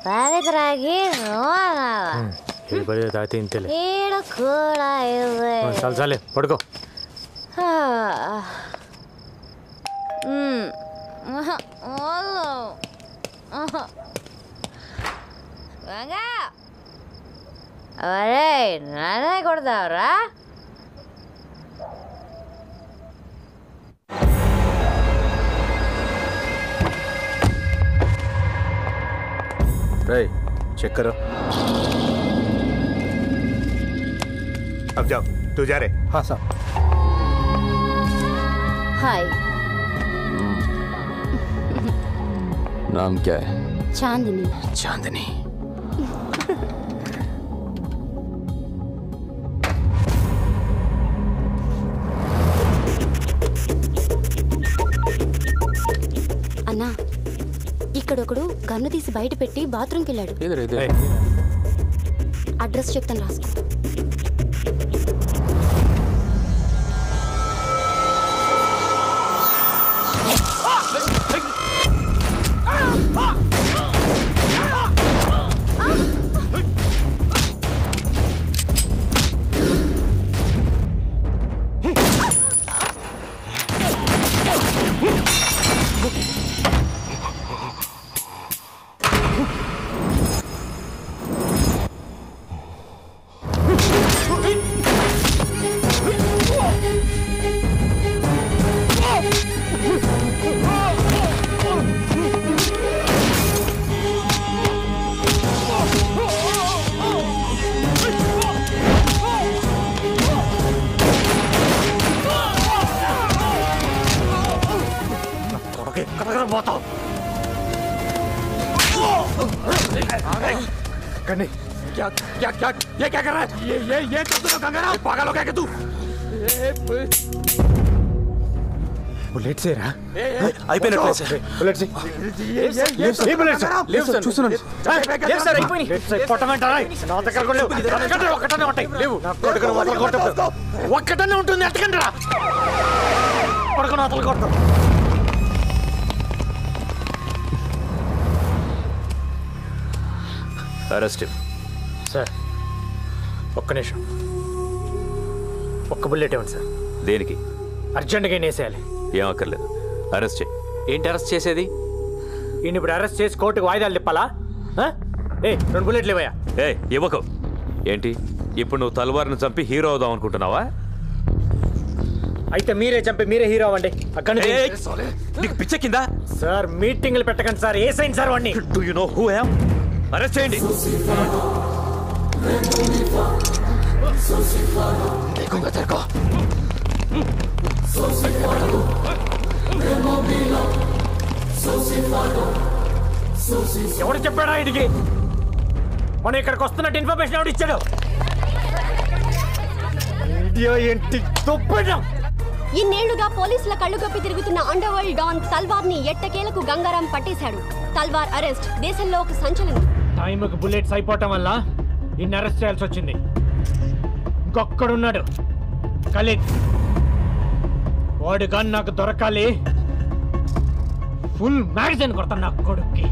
తాగి తాగితే ఇంతలే ఈడు కూడా చాలు చాలే పడుకో. అరే నానే కొడతావురా? रे चेक करो। अब जाओ, तू जा रहे? हाँ साहब। हाय, नाम क्या है? चांदनी। चांदनी। అన్నా, ఇక్కడొకడు గన్ను తీసి బయట పెట్టి బాత్రూమ్కి వెళ్ళాడు. అడ్రస్ చెప్తాను, రాసుకో. क्या क्या क्या ये क्या कर रहा है? ये कर दो गंगाराम, पागल हो गया क्या तू? बुलेट से रहा? అయిపోయిన ప్లేస్ बुलेट से ये बुलेट से లేవు సార్ చూస్తున్నాను లేదు సార్ అయిపోయినాయి. లెఫ్ట్ సైడ్ పొట్టమంటారా? నా దగ్గర కూడా లేవు. ఒక్కటనే ఉంటాయి. లేవు నా కొడుకుని వదలు కొట్టదు. ఒక్కటనే ఉంటుంది. ఎట్టకండిరా కొడుకుని వదలు కొట్టదు. అరెస్ట్ సార్ ఒక్క నిమిషం, ఒక్క బుల్లెట్ ఇవ్వండి సార్. దేనికి? అర్జెంట్గా వేసేయాలి. ఏం అక్కర్లేదు, అరెస్ట్ చేయి. ఏంటి అరెస్ట్ చేసేది? ఈయన ఇప్పుడు అరెస్ట్ చేసి కోర్టుకు వాయిదాలు తిప్పాలా? ఏ 2 బుల్లెట్లు ఇవ్వయా? ఏ ఇవ్వకు. ఏంటి ఇప్పుడు నువ్వు తల్వార్ని చంపి హీరో అవుదాం అనుకుంటున్నావా? అయితే మీరే చంపి మీరే హీరో అవ్వండి. అక్కడ నీకు పిచ్చ కింద సార్ మీటింగ్లు పెట్టకండి సార్. ఏ సైన్ సార్ వాడిని? Do you know who I am? Arrest చేయండి. ఎవరు చెప్పాడా ఇదికి? మనం ఇక్కడికి వస్తున్నట్టు ఇన్ఫర్మేషన్ ఎవరు ఇచ్చాడు? ఏంటి ఇన్నేళ్లుగా పోలీసుల కళ్ళు కప్పి తిరుగుతున్న అండర్ వరల్డ్ డాన్ తల్వార్ ని ఎట్టకేలకు గంగారాం పట్టేశాడు. తల్వార్ అరెస్ట్ దేశంలో ఒక సంచలనం. టైంకి బుల్లెట్స్ అయిపోవటం వల్ల ఇన్ని అరెస్ట్ చేయాల్సి వచ్చింది. ఇంకొక్కడున్నాడు ఖలీద్. వాడు కానీ నాకు దొరకాలి. ఫుల్ మ్యాగజైన్ కొడతాను నా కొడుక్కి.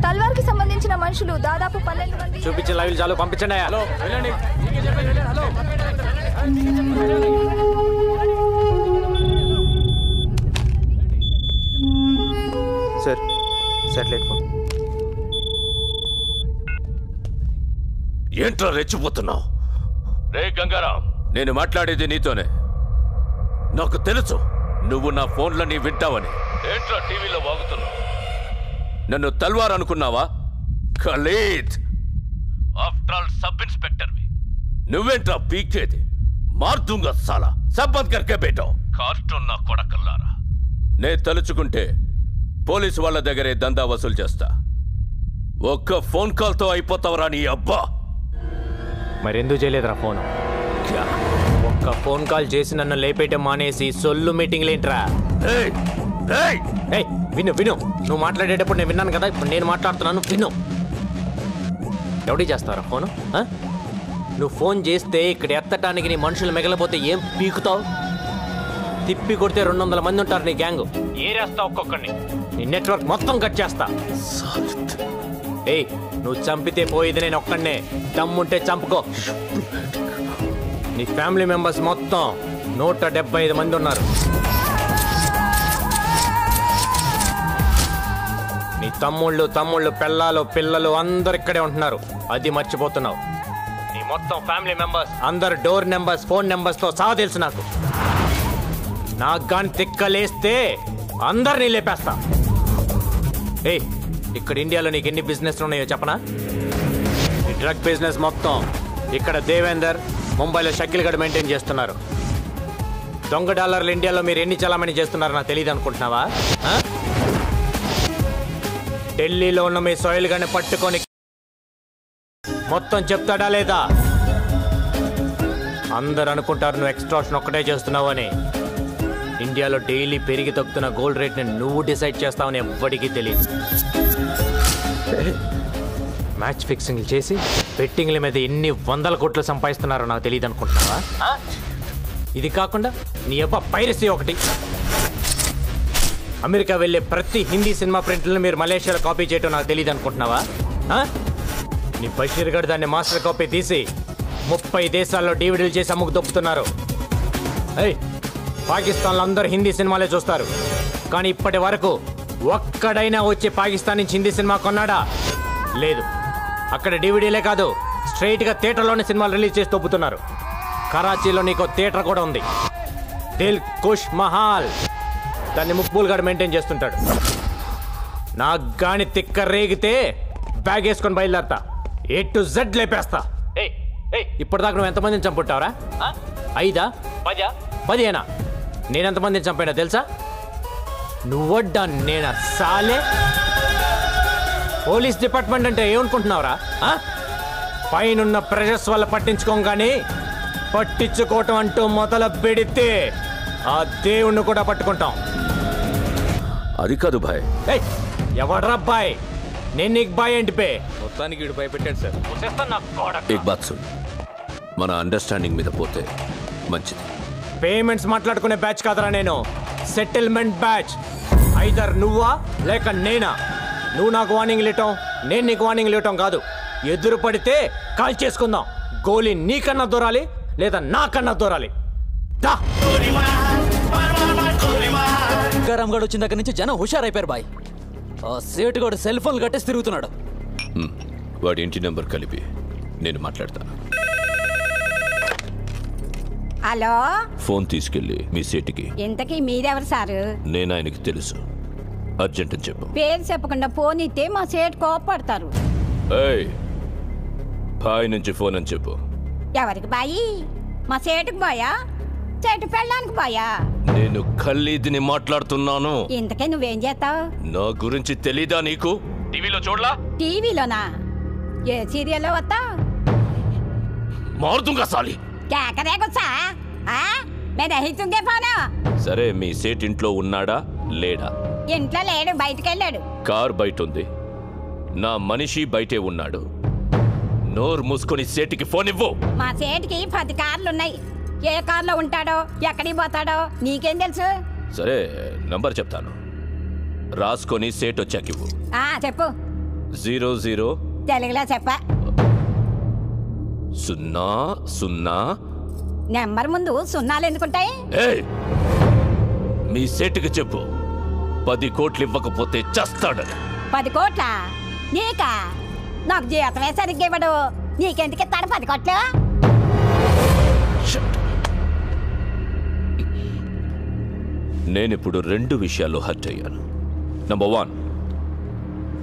తల్వార్ కి సంబంధించిన మనుషులు దాదాపు 12 మంది. చూపించే లైవ్ చాలు, పంపించండి. Hello sir satellite phone. ఏంట్రా రెచ్చిపోతున్నావు? రే గంగారాం, నేను మాట్లాడేది నీతోనే. నాకు తెలుసు నువ్వు నా ఫోన్లని వింటావని. ఏంట్రా టీవీలో వాగుతున్నావు? నన్ను తల్వార్ అనుకున్నావా? ఖలీద్, ఆఫ్టర్ ఆల్ సబ్ ఇన్స్పెక్టర్వి. నువ్వేంట్రా పీకేది? మార్దుంగా సాలా సబ్బంద్ కర్కే బేటో. కార్టూన్ నా కొడకల్లారా. నే తలుచుకుంటే పోలీసు వాళ్ళ దగ్గరే దందా వసూలు చేస్తా. ఒక్క ఫోన్ కాల్తో అయిపోతావరా నీ అబ్బా. మరెందుకు చేయలేదురా ఫోన్? ఒక్క ఫోన్ కాల్ చేసి నన్ను లేపేయటం మానేసి సొల్లు మీటింగ్లు ఏంట్రా? విను విను, నువ్వు మాట్లాడేటప్పుడు నేను విన్నాను కదా, ఇప్పుడు నేను మాట్లాడుతున్నాను విను. ఎవడి చేస్తారా ఫోను? నువ్వు ఫోన్ చేస్తే ఇక్కడ ఎత్తటానికి నీ మనుషులు మిగలపోతే ఏం పీకుతావు? తిప్పి కొడితే 200 మంది ఉంటారు నీ గ్యాంగ్. ఏరేస్తా ఒక్కొక్కడిని. నీ నెట్వర్క్ మొత్తం కట్ చేస్తా. ఏయ్, నువ్వు చంపితే పోయేది నేను ఒక్కడనే. దమ్ముంటే చంపుకో. నీ ఫ్యామిలీ మెంబర్స్ మొత్తం 175 మంది ఉన్నారు. నీ తమ్ముళ్ళు పెళ్ళాలు పిల్లలు అందరు ఇక్కడే ఉంటున్నారు. అది మర్చిపోతున్నావు. నీ మొత్తం ఫ్యామిలీ మెంబర్స్ అందరు డోర్ నెంబర్స్ ఫోన్ నెంబర్స్తో సహా తెలుసు నాకు. నాకు గాని తిక్కలేస్తే అందరినీ లేపేస్తా. ఏయ్, ఇక్కడ ఇండియాలో నీకు ఎన్ని బిజినెస్ ఉన్నాయో చెప్పనా? ఈ డ్రగ్ బిజినెస్ మొత్తం ఇక్కడ దేవేందర్, ముంబైలో షకిల్ గడ్ మెయింటైన్ చేస్తున్నారు. దొంగ డాలర్లు ఇండియాలో మీరు ఎన్ని చలామణి చేస్తున్నారో నాకు తెలియదు అనుకుంటున్నావా? ఢిల్లీలో ఉన్న మీ సోయిల్ గడ్ని పట్టుకొని మొత్తం చెప్తాడా లేదా? అందరు అనుకుంటారు నువ్వు ఎక్స్ట్రాక్షన్ ఒక్కటే చేస్తున్నావు అని. ఇండియాలో డైలీ పెరిగి తగ్గుతున్న గోల్డ్ రేట్ని నువ్వు డిసైడ్ చేస్తావని ఎవ్వడికి తెలియదు. మ్యాచ్ ఫిక్సింగ్లు చేసి బెట్టింగ్ల మీద ఎన్ని 100 కోట్లు సంపాదిస్తున్నారో నాకు తెలియదు అనుకుంటున్నావా? ఇది కాకుండా నీ అబ్బా పైరసీ ఒకటి. అమెరికా వెళ్ళే ప్రతి హిందీ సినిమా ప్రింట్లను మీరు మలేషియాలో కాపీ చేయటం నాకు తెలియదు అనుకుంటున్నావా? నీ బషీర్ గడ్ దాన్ని మాస్టర్ కాపీ తీసి 30 దేశాల్లో డివిడీలు చేసి అమ్ముకు దొప్పుతున్నారు. పాకిస్తాన్లో అందరూ హిందీ సినిమాలే చూస్తారు. కానీ ఇప్పటి వరకు ఒక్కడైనా వచ్చి పాకిస్తాన్ నుంచి హిందీ సినిమా కొన్నాడా? లేదు. అక్కడ డివిడీలే కాదు, స్ట్రైట్గా థియేటర్లోనే సినిమాలు రిలీజ్ చేసి దొప్పుతున్నారు. కరాచీలో నీకు థియేటర్ కూడా ఉంది, దిల్ కుష్ మహాల్. దాన్ని ముక్బూల్ గడ్ మెయింటైన్ చేస్తుంటాడు. నాకు గాని తిక్క రేగితే బ్యాగ్ వేసుకొని బయలుదేరతా. A to Z లేపేస్తా. ఇప్పటిదాకా నువ్వు ఎంతమందిని చంపుంటావురా? 5, 10, 10 నేనెంతమందిని చంపానో తెలుసా? నువ్వడ్డా నేనా సాలే? పోలీస్ డిపార్ట్మెంట్ అంటే ఏమనుకుంటున్నావురా? పైనున్న ప్రెషర్స్ వల్ల పట్టించుకోగానే పట్టించుకోవటం అంటూ మొదలు పెడితే ఆ దేవుణ్ణి కూడా పట్టుకుంటాం. అది కాదు భాయ్. ఎవడ్రా బాయ్? నేను నీకు బాయ్ ఏంటి పే? మొత్తానికి వీడు భయపెట్టాడు సార్. ఏక్ బాత్ సున్, మన అండర్స్టాండింగ్ మీద పోతే మంచిది. పేమెంట్స్ మాట్లాడుకునే బ్యాచ్ కాదరా నేను, సెటిల్మెంట్ బ్యాచ్. ఐదర్ నువ్వా లేక నేనా. నువ్వు నాకు వార్నింగ్ ఇవ్వటం, నేను నీకు వార్నింగ్ ఇవ్వటం కాదు. ఎదురు పడితే కాల్ చేసుకుందాం. గోలీ నీకన్నా దూరాలి లేదా నాకన్నా దూరాలి. గంగారాం గడు వచ్చిన దగ్గర నుంచి జనం హుషారైపోయారు బాయ్. ఆ సేటు గడు సెల్ ఫోన్ కట్టేసి తిరుగుతున్నాడు. వాడి ఇంటి నెంబర్ కలిపి నేను మాట్లాడతాను. హలో, ఫోన్ తీసుకెళ్ళి మీ సేటుకి. ఇంతకీ మీరెవరు సారు? నేను ఆయనకి తెలుసు, అర్జెంట్ అని చెప్పు. పేరు చెప్పకుండా ఫోన్ ఇస్తే మా సేటు కోపడతారు. బాయ్ నుంచి ఫోన్ అని చెప్పు. ఎవరికి బాయి? మా సేటుకు బాయా? సేటు పెళ్ళడానికి బాయా? నేను ఖల్లీదిని మాట్లాడుతున్నాను. ఇంతకే నువ్వేం చేస్తావు? నా గురించి తెలీదా నీకు? టీవీలో చూడలా? టీవీలోనా? ఏ సీరియల్లో వస్తా? మారుతుంగా సాలి. సరే, మీ సేట్ ఇంట్లో ఉన్నాడా లేడా? ఇంట్లో లేడు, బయటకు వెళ్ళాడు. కార్ బయట ఉంది, నా మనిషి బయటే ఉన్నాడు. నోరు మూసుకొని సేటికి ఫోన్ ఇవ్వు. మా సేటికి 10 కార్లున్నాయి. ఏ కార్లో ఉంటాడో ఎక్కడికి పోతాడో నీకేం తెలుసు? సరే, నంబర్ చెప్తాను, రాసుకొని సేట్ వచ్చాక ఇవ్వు. చెప్పు. 00 తెలుగులో చెప్ప. 00. నెంబర్ ముందు సున్నాలు ఎందుకుంటాయి? మీ సేటుకి చెప్పు 10 కోట్లు ఇవ్వకపోతే చస్తాడని. 10 కోట్లా? నీకా? నాకు జీతమే సరిగ్గా ఇవ్వడు. నీకెందుకు ఇస్తాడు 10 కోట్లు? నేనిప్పుడు 2 విషయాల్లో హర్ట్ అయ్యాను. నంబర్ 1,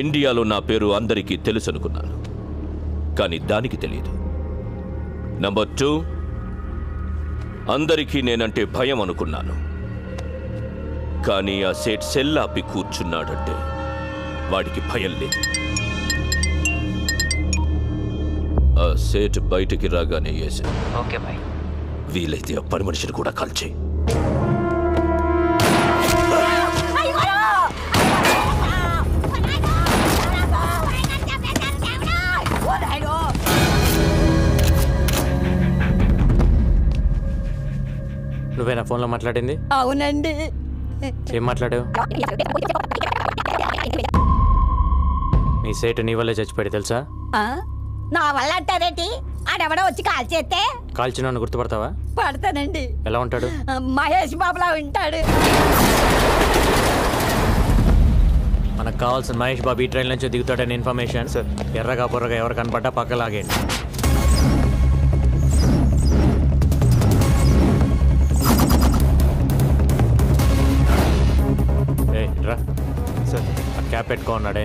ఇండియాలో నా పేరు అందరికీ తెలుసు అనుకున్నాను, కానీ దానికి తెలియదు. నంబర్ 2, అందరికీ నేనంటే భయం అనుకున్నాను, కానీ ఆ సేట్ సెల్లాపి కూర్చున్నాడంటే వాడికి భయం లేదు. ఆ సేట్ బయటికి రాగానే వేసా. Okay bye. వీలైతే ఆ పని మనిషిని కూడా కాల్చేయి. నువ్వేనా ఫోన్లో మాట్లాడింది? అవునండి. ఏం మాట్లాడావు? నీ సేటు నీ వల్లే చచ్చిపోయాడు తెలుసా? నా వల్ల అంటారేంటి? ఆడెవడో వచ్చి కాల్ చేస్తే కాల్చిన గుర్తుపడతావా? పడతానండి. ఎలా ఉంటాడు? మహేష్ బాబులా ఉంటాడు. మనకు కావాల్సిన మహేష్ బాబు ఈ ట్రైన్ నుంచి దిగుతాడని ఇన్ఫర్మేషన్. సార్. ఎర్రగా బుర్రగా ఎవరు కనపడ్డా పక్క లాగేయండి. రా సార్. ఆ క్యాప్ పెట్టుకో ఉన్నాడే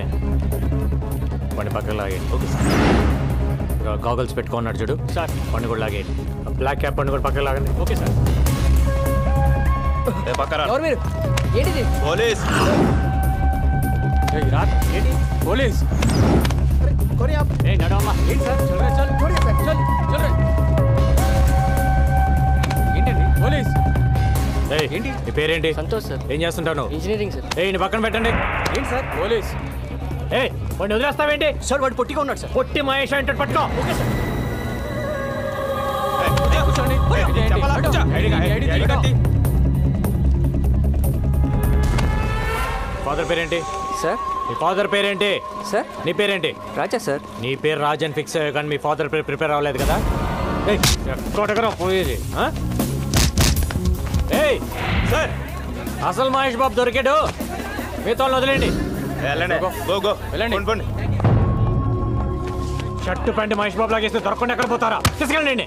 వాడిని పక్కకు లాగేయండి. Okay sir. గాగల్స్ పెట్టుకో ఉన్నాడు చూడు సార్, వాడిని కూడా లాగేయండి. బ్లాక్ క్యాప్ వాడిని కూడా పక్కకు లాగండి. Okay sir. ఎవరు మీరు? ఏంటిది? పోలీస్. ఏంటి పోలీస్? నడవమ్మా. ఏంటి సార్? ఏంటండి పోలీస్? ఏంటి నీ పేరేంటి? సంతోష్ సార్. ఏం చేస్తుంటాను? Engineering sir. నీ పక్కన పెట్టండి. ఏంటి సార్ పోలీస్? వాడిని వదిలేస్తావేంటి? సార్ వాడు పొట్టిగా ఉన్నాడు సార్. పొట్టి మహేష్ అంటే పట్టుకో. Okay sir. కూర్చోండి. ఫాదర్ పేరేంటి సార్? నీ ఫాదర్ పేరేంటి? సార్ నీ పేరేంటి? రాజా సార్. నీ పేరు రాజన్ ఫిక్స్ అయ్యో కానీ మీ ఫాదర్ పేరు ప్రిపేర్ అవ్వలేదు కదా? ఎక్కడెక్కడ పోయేది? సార్. అసలు మహేష్ బాబు దొరికాడు. మీతో వదిలేండి. వెళ్ళండి. Go go. వెళ్ళండి. పోండి. షర్టు ప్యాంట్ మహేష్ బాబు లాగేస్తే దొరకకుండా ఎక్కడ పోతారా? తీసుకెళ్ళండి.